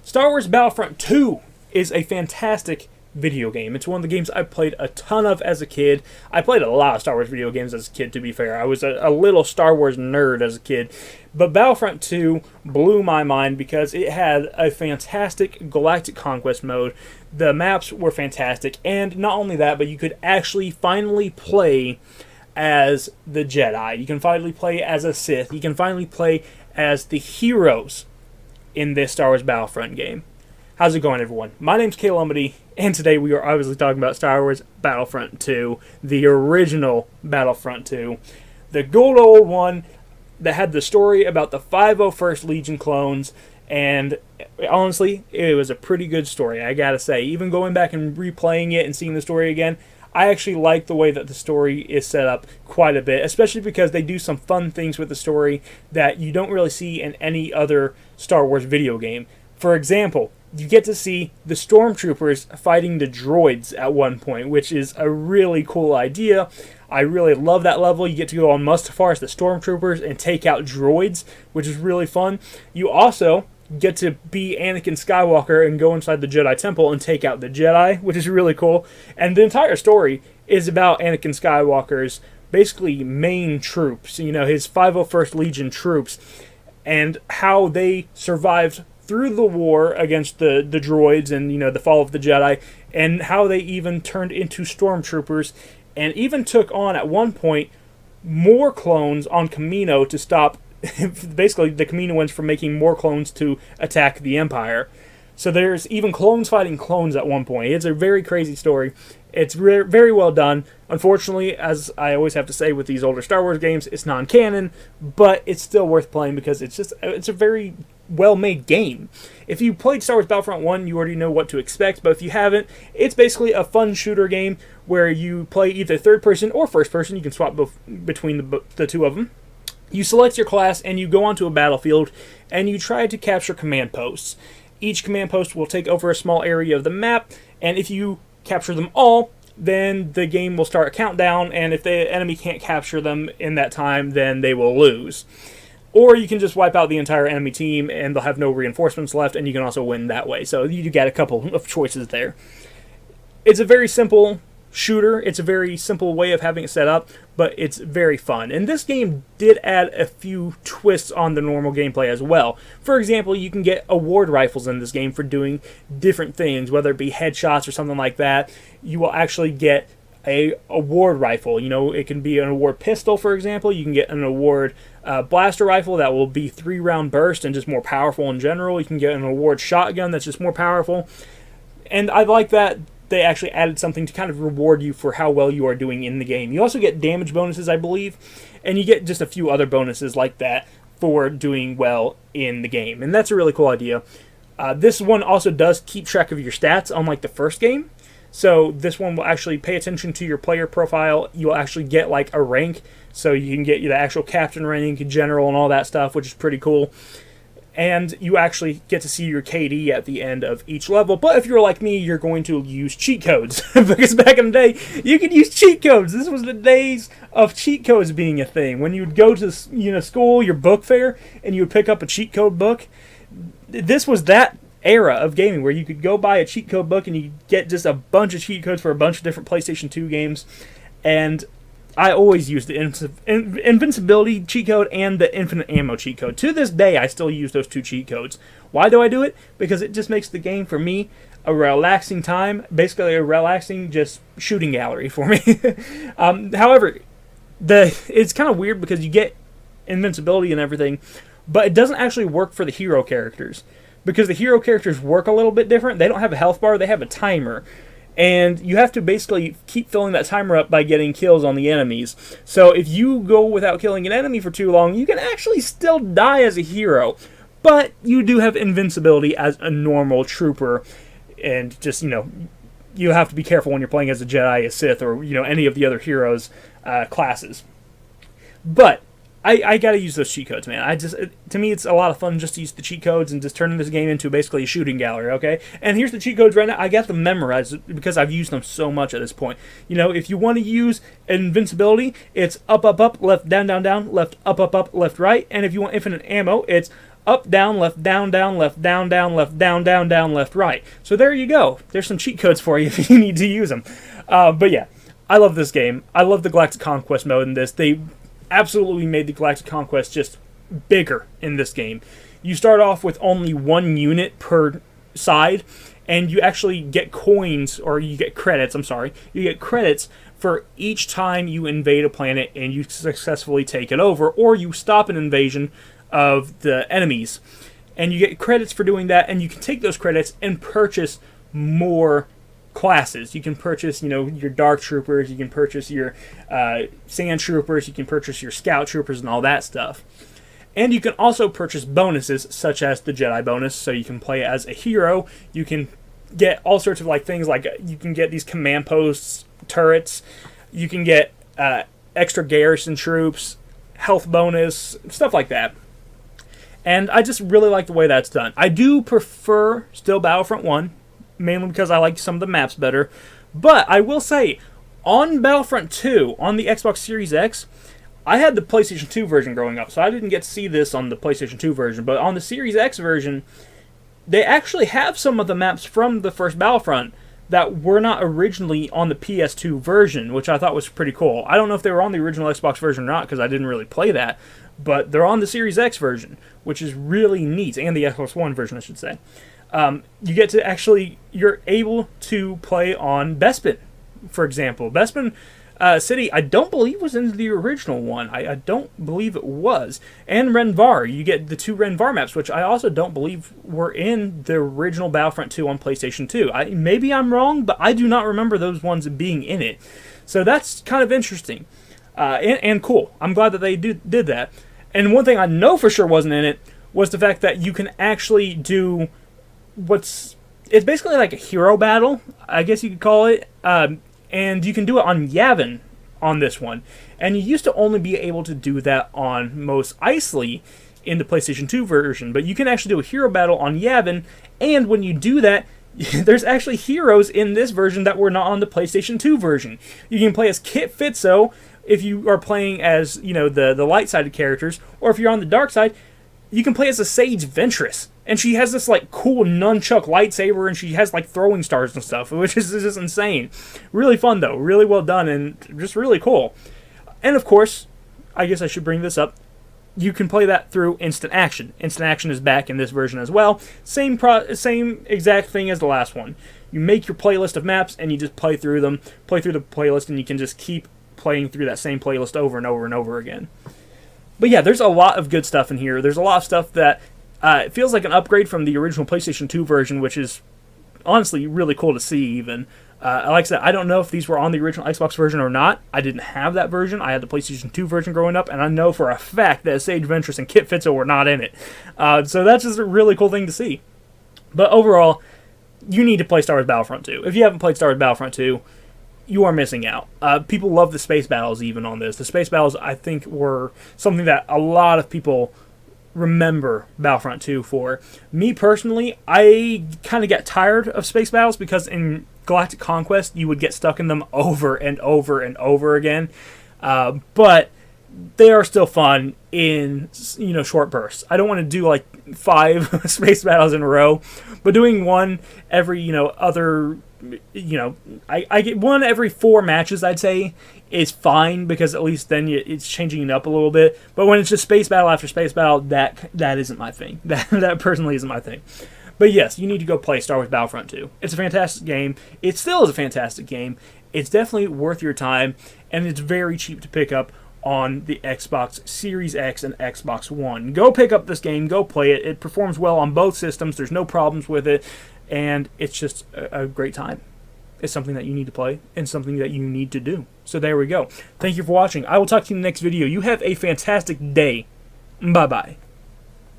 Star Wars Battlefront 2 is a fantastic video game. It's one of the games I played a ton of as a kid. I played a lot of Star Wars video games as a kid, to be fair. I was a little Star Wars nerd as a kid. But Battlefront 2 blew my mind because it had a fantastic galactic conquest mode. The maps were fantastic, and not only that, but you could actually finally play as the Jedi. You can finally play as a Sith. You can finally play as the heroes in this Star Wars Battlefront game. How's it going, everyone? My name's Calumity, and today we are obviously talking about Star Wars Battlefront 2, the original Battlefront 2, the good old one that had the story about the 501st Legion clones, and honestly, it was a pretty good story, I gotta say. Even going back and replaying it and seeing the story again, I actually like the way that the story is set up quite a bit, especially because they do some fun things with the story that you don't really see in any other Star Wars video game. For example, you get to see the stormtroopers fighting the droids at one point, which is a really cool idea. I really love that level. You get to go on Mustafar as the stormtroopers and take out droids, which is really fun. You also get to be Anakin Skywalker and go inside the Jedi Temple and take out the Jedi, which is really cool. And the entire story is about Anakin Skywalker's basically main troops, you know, his 501st Legion troops, and how they survived through the war against the droids and, you know, the fall of the Jedi, and how they even turned into stormtroopers and even took on, at one point, more clones on Kamino to stop, basically, the Kaminoans from making more clones to attack the Empire. So there's even clones fighting clones at one point. It's a very crazy story. It's very well done. Unfortunately, as I always have to say with these older Star Wars games, it's non-canon, but it's still worth playing because it's a very well-made game. If you played Star Wars Battlefront 1, you already know what to expect, but if you haven't, it's basically a fun shooter game where you play either third-person or first-person. You can swap between the two of them. You select your class, and you go onto a battlefield, and you try to capture command posts. Each command post will take over a small area of the map, and if you capture them all, then the game will start a countdown, and if the enemy can't capture them in that time, then they will lose. Or you can just wipe out the entire enemy team, and they'll have no reinforcements left, and you can also win that way. So you get a couple of choices there. It's a very simple shooter. It's a very simple way of having it set up, but it's very fun. And this game did add a few twists on the normal gameplay as well. For example, you can get award rifles in this game for doing different things, whether it be headshots or something like that. You will actually get a award rifle. You know, it can be an award pistol, for example. You can get an award blaster rifle that will be 3-round burst and just more powerful in general. You can get an award shotgun that's just more powerful. And I like that they actually added something to kind of reward you for how well you are doing in the game. You also get damage bonuses, I believe, and you get just a few other bonuses like that for doing well in the game. And that's a really cool idea. This one also does keep track of your stats, unlike the first game. So this one will actually pay attention to your player profile. You'll actually get like a rank, so you can get the actual captain rank, general, and all that stuff, which is pretty cool. And you actually get to see your KD at the end of each level. But if you're like me, you're going to use cheat codes. Because back in the day, you could use cheat codes. This was the days of cheat codes being a thing. When you would go to school, your book fair, and you would pick up a cheat code book. This was that era of gaming where you could go buy a cheat code book and you get just a bunch of cheat codes for a bunch of different PlayStation 2 games. And I always use the invincibility cheat code and the infinite ammo cheat code. To this day, I still use those two cheat codes. Why do I do it? Because it just makes the game, for me, a relaxing time. Basically, a relaxing just shooting gallery for me. However, it's kind of weird because you get invincibility and everything, but it doesn't actually work for the hero characters. Because the hero characters work a little bit different. They don't have a health bar, they have a timer. And you have to basically keep filling that timer up by getting kills on the enemies. So if you go without killing an enemy for too long, you can actually still die as a hero. But you do have invincibility as a normal trooper. And just, you have to be careful when you're playing as a Jedi, a Sith, or, any of the other heroes' classes. But I gotta use those cheat codes, man. To me, it's a lot of fun just to use the cheat codes and just turning this game into basically a shooting gallery, okay? And here's the cheat codes right now. I got them memorized because I've used them so much at this point. If you want to use invincibility, it's up, up, up, left, down, down, down, left, up, up, up, left, right. And if you want infinite ammo, it's up, down, left, down, left, down, left, down, left, right. So there you go. There's some cheat codes for you if you need to use them. But yeah, I love this game. I love the Galactic Conquest mode in this. They absolutely made the Galactic Conquest just bigger in this game. You start off with only 1 unit per side, and you actually get coins, or you get credits, you get credits for each time you invade a planet and you successfully take it over, or you stop an invasion of the enemies. And you get credits for doing that, and you can take those credits and purchase more classes. You can purchase, your Dark Troopers, you can purchase your Sand Troopers, you can purchase your Scout Troopers and all that stuff. And you can also purchase bonuses, such as the Jedi bonus, so you can play as a hero. You can get all sorts of things like you can get these command posts, turrets, you can get extra garrison troops, health bonus, stuff like that. And I just really like the way that's done. I do prefer still Battlefront 1, mainly because I like some of the maps better. But I will say, on Battlefront 2, on the Xbox Series X, I had the PlayStation 2 version growing up, so I didn't get to see this on the PlayStation 2 version. But on the Series X version, they actually have some of the maps from the first Battlefront that were not originally on the PS2 version, which I thought was pretty cool. I don't know if they were on the original Xbox version or not, because I didn't really play that. But they're on the Series X version, which is really neat, and the Xbox One version, I should say. You get to actually, you're able to play on Bespin, for example. Bespin City, I don't believe was in the original one. I don't believe it was. And Renvar, you get the 2 Renvar maps, which I also don't believe were in the original Battlefront 2 on PlayStation 2. Maybe I'm wrong, but I do not remember those ones being in it. So that's kind of interesting and cool. I'm glad that they did that. And one thing I know for sure wasn't in it was the fact that you can actually do it's basically like a hero battle, I guess you could call it, and you can do it on Yavin on this one. And you used to only be able to do that on Mos Eisley in the PlayStation 2 version, but you can actually do a hero battle on Yavin, and when you do that, there's actually heroes in this version that were not on the PlayStation 2 version. You can play as Kit Fisto if you are playing as, the light-sided characters, or if you're on the dark side, you can play as a Sage Ventress. And she has this, cool nunchuck lightsaber, and she has, throwing stars and stuff, which is just insane. Really fun, though. Really well done, and just really cool. And, of course, I guess I should bring this up. You can play that through Instant Action. Instant Action is back in this version as well. Same exact thing as the last one. You make your playlist of maps, and you just play through them. Play through the playlist, and you can just keep playing through that same playlist over and over and over again. But yeah, there's a lot of good stuff in here. There's a lot of stuff that it feels like an upgrade from the original PlayStation 2 version, which is honestly really cool to see even. Like I said, I don't know if these were on the original Xbox version or not. I didn't have that version. I had the PlayStation 2 version growing up, and I know for a fact that Sage Ventress and Kit Fisto were not in it. So that's just a really cool thing to see. But overall, you need to play Star Wars Battlefront 2. If you haven't played Star Wars Battlefront 2, you are missing out. People love the space battles even on this. The space battles, I think, were something that a lot of people remember Battlefront 2 for. Me personally, I kind of got tired of space battles because in Galactic Conquest, you would get stuck in them over and over and over again. But they are still fun in, short bursts. I don't want to do 5 space battles in a row, but doing one every, I get one every 4 matches, I'd say, is fine, because at least then it's changing it up a little bit. But when it's just space battle after space battle, that isn't my thing. That personally isn't my thing. But yes, you need to go play Star Wars Battlefront 2. It's a fantastic game. It still is a fantastic game. It's definitely worth your time, and it's very cheap to pick up on the Xbox Series X and Xbox One. Go pick up this game. Go play it. It performs well on both systems. There's no problems with it, and it's just a great time. It's something that you need to play and something that you need to do. So there we go. Thank you for watching. I will talk to you in the next video. You have a fantastic day. Bye-bye.